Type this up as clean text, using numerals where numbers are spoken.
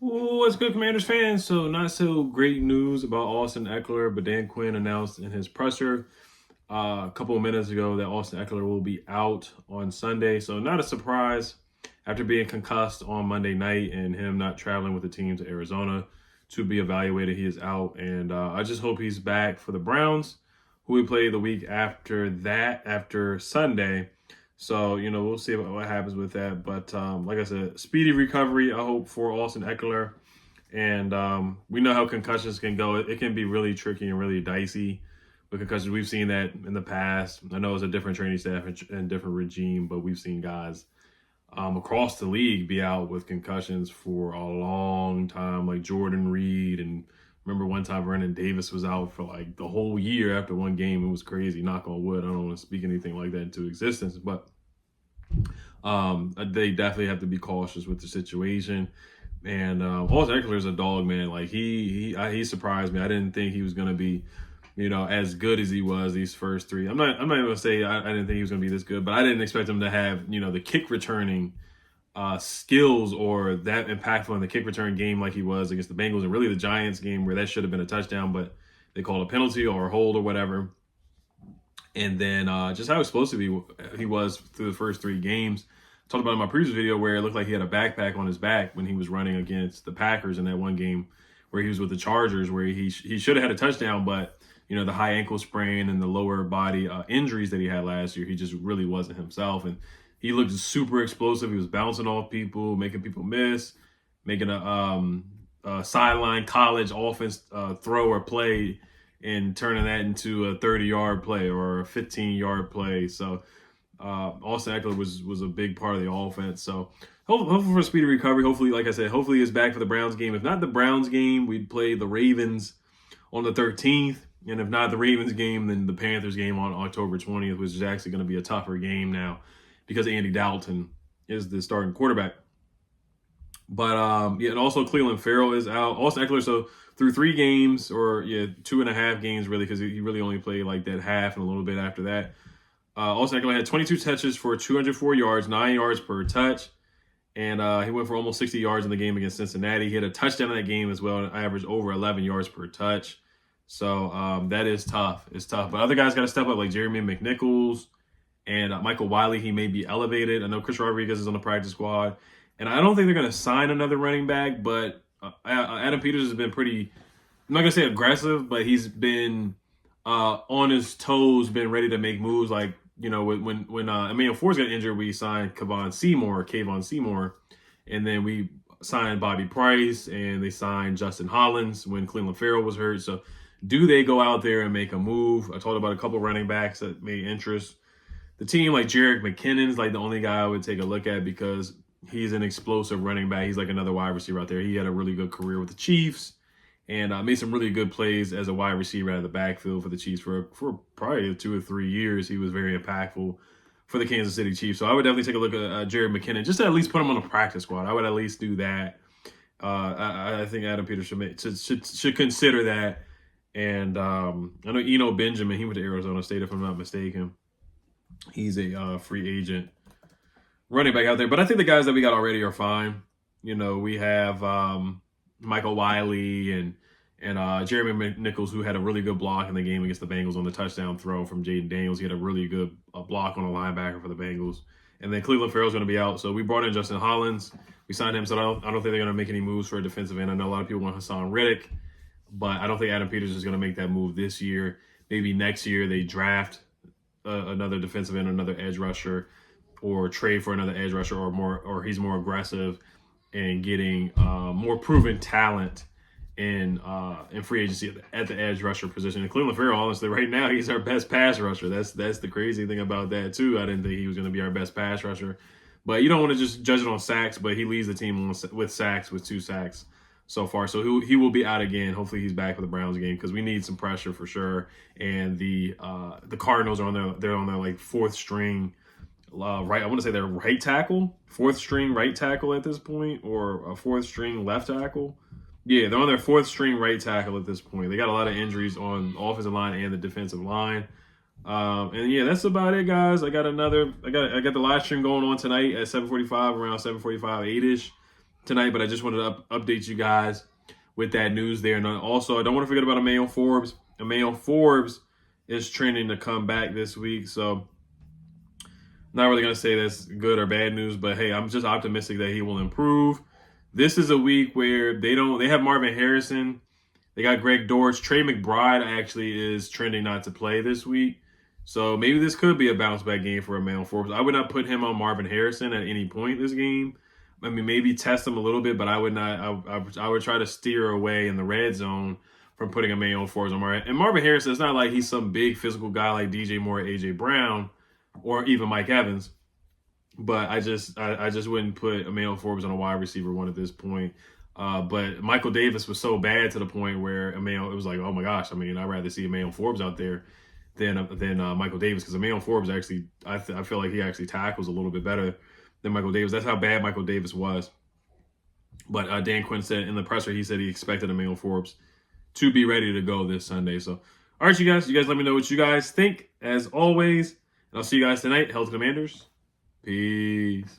What's good, Commanders fans? So, not so great news about Austin Ekeler, but Dan Quinn announced in his presser a couple of minutes ago that Austin Ekeler will be out on Sunday. So, not a surprise after being concussed on Monday night and him not traveling with the team to Arizona to be evaluated. He is out, and I just hope he's back for the Browns, who we play the week after that, after Sunday. So, we'll see what happens with that. But like I said, speedy recovery, I hope, for Austin Ekeler. And we know how concussions can go. It can be really tricky and really dicey with concussions. We've seen that in the past. I know it's a different training staff and different regime, but we've seen guys across the league be out with concussions for a long time, like Jordan Reed. And remember one time Vernon Davis was out for like the whole year after one game. It was crazy. Knock on wood. I don't want to speak anything like that into existence, but they definitely have to be cautious with the situation. And Austin Ekeler is a dog, man. Like he surprised me. I didn't think he was going to be, as good as he was these first three. I'm not even going to say I didn't think he was going to be this good, but I didn't expect him to have, the kick returning skills or that impactful in the kick return game like he was against the Bengals and really the Giants game where that should have been a touchdown, but they called a penalty or a hold or whatever. And then just how explosive he was through the first three games. I talked about in my previous video where it looked like he had a backpack on his back when he was running against the Packers in that one game where he was with the Chargers, where he should have had a touchdown, but the high ankle sprain and the lower body injuries that he had last year, he just really wasn't himself. And he looked super explosive. He was bouncing off people, making people miss, making a sideline college offense throw or play and turning that into a 30-yard play or a 15-yard play. So Austin Ekeler was a big part of the offense. So hopefully for a speedy recovery. Hopefully, like I said, hopefully he's back for the Browns game. If not the Browns game, we'd play the Ravens on the 13th. And if not the Ravens game, then the Panthers game on October 20th, which is actually going to be a tougher game now because Andy Dalton is the starting quarterback. But and also Cleveland Farrell is out. Austin Ekeler, so through 3 games, or 2.5 games really, because he really only played like that half and a little bit after that. Austin Ekeler had 22 touches for 204 yards, 9 yards per touch, and he went for almost 60 yards in the game against Cincinnati. He had a touchdown in that game as well, and averaged over 11 yards per touch. So that is tough. It's tough. But other guys got to step up, like Jeremy McNichols and Michael Wiley. He may be elevated. I know Chris Rodriguez is on the practice squad. And I don't think they're going to sign another running back, but Adam Peters has been pretty, I'm not going to say aggressive, but he's been on his toes, been ready to make moves. Like, when Emmanuel Forbes got injured, we signed Kayvon Seymour, and then we signed Bobby Price, and they signed Justin Hollins when Cleveland Farrell was hurt. So do they go out there and make a move? I talked about a couple running backs that may interest the team, like Jerick McKinnon's like the only guy I would take a look at because he's an explosive running back. He's like another wide receiver out there. He had a really good career with the Chiefs and made some really good plays as a wide receiver out of the backfield for the Chiefs for probably 2 or 3 years. He was very impactful for the Kansas City Chiefs. So I would definitely take a look at Jerick McKinnon, just to at least put him on the practice squad. I would at least do that. I think Adam Peters should consider that. And I know Eno Benjamin, he went to Arizona State, if I'm not mistaken. He's a free agent running back out there. But I think the guys that we got already are fine. We have Michael Wiley and Jeremy McNichols, who had a really good block in the game against the Bengals on the touchdown throw from Jaden Daniels. He had a really good block on a linebacker for the Bengals. And then Cleveland Farrell's going to be out. So we brought in Justin Hollins. We signed him. So I don't think they're going to make any moves for a defensive end. I know a lot of people want Hassan Reddick, but I don't think Adam Peters is going to make that move this year. Maybe next year they draft another defensive end, another edge rusher, or trade for another edge rusher, or he's more aggressive and getting more proven talent in free agency at the edge rusher position. And Cleveland Farrell, honestly, right now he's our best pass rusher. That's the crazy thing about that too. I didn't think he was going to be our best pass rusher, but you don't want to just judge it on sacks. But he leads the team with sacks, with 2 sacks so far. So he will be out again. Hopefully he's back for the Browns game because we need some pressure for sure. And the Cardinals are on their like 4th string. Right, I want to say they're right tackle, 4th string right tackle at this point, or a 4th string left tackle. Yeah, they're on their 4th string right tackle at this point. They got a lot of injuries on the offensive line and the defensive line. And yeah, that's about it, guys. I got the live stream going on tonight at 7:45, around 7:45, 8ish. tonight, but I just wanted to update you guys with that news there. And also, I don't want to forget about Emmanuel Forbes. Emmanuel Forbes is trending to come back this week, so not really going to say that's good or bad news, but hey, I'm just optimistic that he will improve. This is a week where they have Marvin Harrison. They got Greg Dortch. Trey McBride actually is trending not to play this week. So maybe this could be a bounce back game for Emmanuel Forbes. I would not put him on Marvin Harrison at any point this game. I mean, maybe test him a little bit, but I would not. I would try to steer away in the red zone from putting Emmanuel Forbes on Marvin. And Marvin Harrison, it's not like he's some big physical guy like DJ Moore, AJ Brown, or even Mike Evans. But I just wouldn't put Emmanuel Forbes on a wide receiver one at this point. But Michael Davis was so bad to the point where Emmanuel, it was like, oh my gosh, I mean, I'd rather see Emmanuel Forbes out there than Michael Davis, because Emmanuel Forbes actually, I feel like he actually tackles a little bit better than Michael Davis. That's how bad Michael Davis was. But Dan Quinn said in the presser, he said he expected Emmanuel Forbes to be ready to go this Sunday. So, all right, you guys let me know what you guys think, as always. And I'll see you guys tonight. Hell to Commanders. Peace.